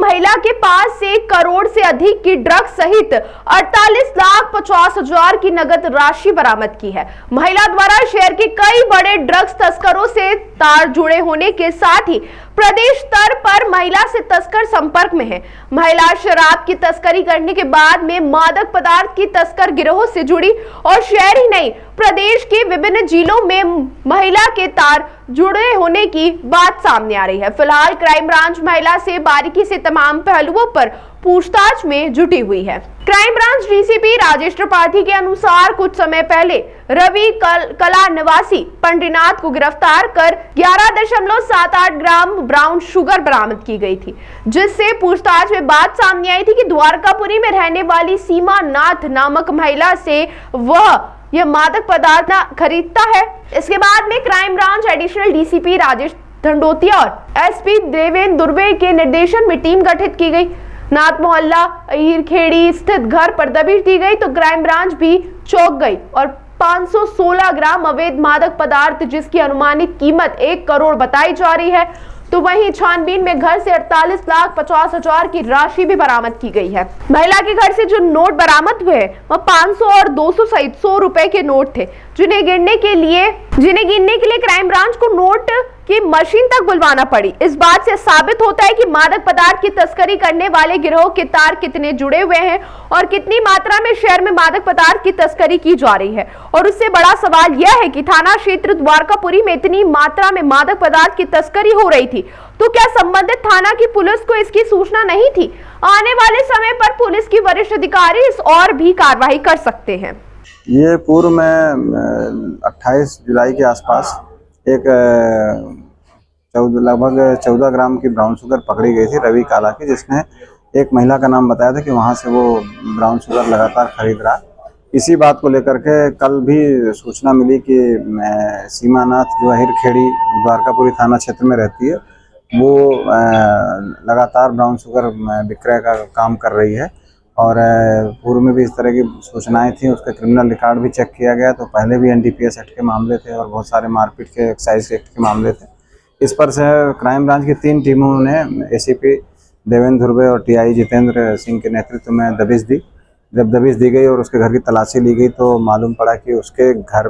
महिला के पास से 1 करोड़ से अधिक की ड्रग्स सहित 48,50,000 की नगद राशि बरामद की है। महिला द्वारा शहर के कई बड़े ड्रग्स तस्करों से तार जुड़े होने के साथ ही प्रदेश स्तर पर महिला से तस्कर संपर्क में है। महिला शराब की तस्करी करने के बाद में मादक पदार्थ की तस्कर गिरोह से जुड़ी और शहर ही नहीं प्रदेश के विभिन्न जिलों में महिला के तार जुड़े होने की बात सामने आ रही है। फिलहाल क्राइम ब्रांच महिला से बारीकी से तमाम पहलुओं पर पूछताछ में जुटी हुई है। Crime branch DCP Rajesh Tripathi के अनुसार कुछ समय पहले रवि कला निवासी पंडिनाथ को गिरफ्तार कर 11.78 ग्राम ब्राउन शुगर बरामद की गई थी, जिससे पूछताछ में बात सामने आई थी कि द्वारकापुरी में रहने वाली सीमा नाथ नामक महिला से वह यह मादक पदार्थ खरीदता है। इसके बाद में crime branch additional DCP Rajesh Dhandotiya और एसपी देवेंद्र दुर्वे के निर्देशन में टीम गठित की गई। नाथ मोहल्ला हीरखेड़ी स्थित घर पर दबिश दी गई तो क्राइम ब्रांच भी चौंक गई और 516 ग्राम अवैध मादक पदार्थ जिसकी अनुमानित कीमत 1 करोड़ बताई जा रही है, तो वहीं छानबीन में घर से 48,50,000 की राशि भी बरामद की गई है। महिला के घर से जो नोट बरामद हुए वह 500 और 200 सहित 100 रुपए के नोट थे, जिन्हें गिनने के लिए क्राइम ब्रांच को नोट की मशीन तक बुलवाना पड़ी। इस बात से साबित होता है कि मादक पदार्थ की तस्करी करने वाले गिरोह के तार कितने जुड़े हुए हैं और कितनी मात्रा में शहर में मादक पदार्थ की तस्करी की जा रही है। और उससे बड़ा सवाल यह है कि थाना क्षेत्र द्वारकापुरी में इतनी मात्रा में मादक पदार्थ की तस्करी हो रही थी, तो क्या संबंधित थाना की पुलिस को इसकी सूचना नहीं थी? आने वाले समय पर पुलिस की वरिष्ठ अधिकारी इस और भी कार्रवाई कर सकते हैं। ये पूर्व में 28 जुलाई के आसपास एक लगभग 14 ग्राम की ब्राउन शुगर पकड़ी गई थी रवि काला की, जिसने एक महिला का नाम बताया था कि वहां से वो ब्राउन शुगर लगातार खरीद रहा। इसी बात को लेकर के कल भी सूचना मिली कि सीमा नाथ जो हिरखेड़ी द्वारकापुरी थाना क्षेत्र में रहती है, वो लगातार ब्राउन शुगर विक्रय का काम कर रही है। और पूर्व में भी इस तरह की सूचनाएं थी। उसका क्रिमिनल रिकॉर्ड भी चेक किया गया तो पहले भी एनडीपीएस एक्ट के मामले थे और बहुत सारे मारपीट के एक्साइज एक्ट के मामले थे। इस पर से क्राइम ब्रांच की 3 टीमों ने एसीपी देवेंद्र दुर्वे और टीआई जितेंद्र सिंह के नेतृत्व में दबिश दी। जब दबिश दी गई और उसके घर की तलाशी ली गई तो मालूम पड़ा कि उसके घर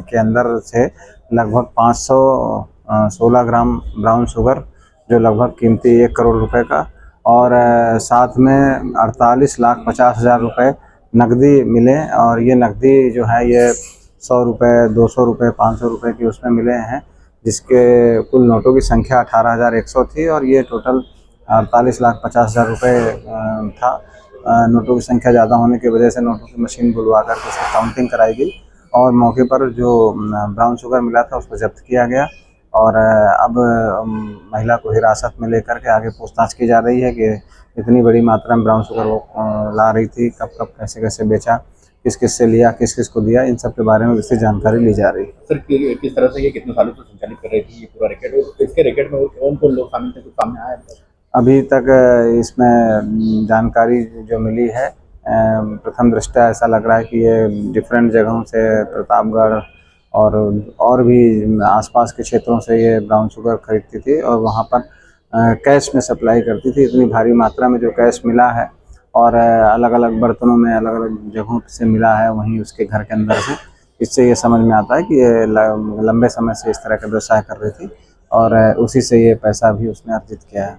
के अंदर से लगभग 516 ग्राम ब्राउन शुगर, जो लगभग कीमती 1 करोड़ रुपए का, और साथ में 48,50,000 रुपये नकदी मिले। और ये नकदी जो है ये 100 रुपये, 200 रुपये, 500 रुपये की उसमें मिले हैं, जिसके कुल नोटों की संख्या 18,100 थी और ये टोटल 48,50,000 रुपये था। नोटों की संख्या ज़्यादा होने की वजह से नोटों की मशीन बुलवा कर उसकी काउंटिंग कराई गई और मौके पर जो ब्राउन शुगर मिला था उसको जब्त किया गया। और अब महिला को हिरासत में लेकर के आगे पूछताछ की जा रही है कि इतनी बड़ी मात्रा में ब्राउन शुगर वो ला रही थी, कब कब कैसे कैसे बेचा, किस किस से लिया, किस किस को दिया, इन सब के बारे में विस्तृत जानकारी ली जा रही है। सर, किस तरह से ये कितने सालों से संचालित कर रही थी ये पूरा रैकेट, और इसके रैकेट में कौन कौन लोग शामिल थे, कुछ सामने आया है? अभी तक इसमें जानकारी जो मिली है, प्रथम दृष्टया ऐसा लग रहा है कि ये डिफरेंट जगहों से, प्रतापगढ़ और भी आसपास के क्षेत्रों से ये ब्राउन शुगर खरीदती थी और वहाँ पर कैश में सप्लाई करती थी। इतनी भारी मात्रा में जो कैश मिला है और अलग अलग बर्तनों में अलग अलग जगहों से मिला है वहीं उसके घर के अंदर से, इससे ये समझ में आता है कि ये लंबे समय से इस तरह का व्यवसाय कर रही थी और उसी से ये पैसा भी उसने अर्जित किया है।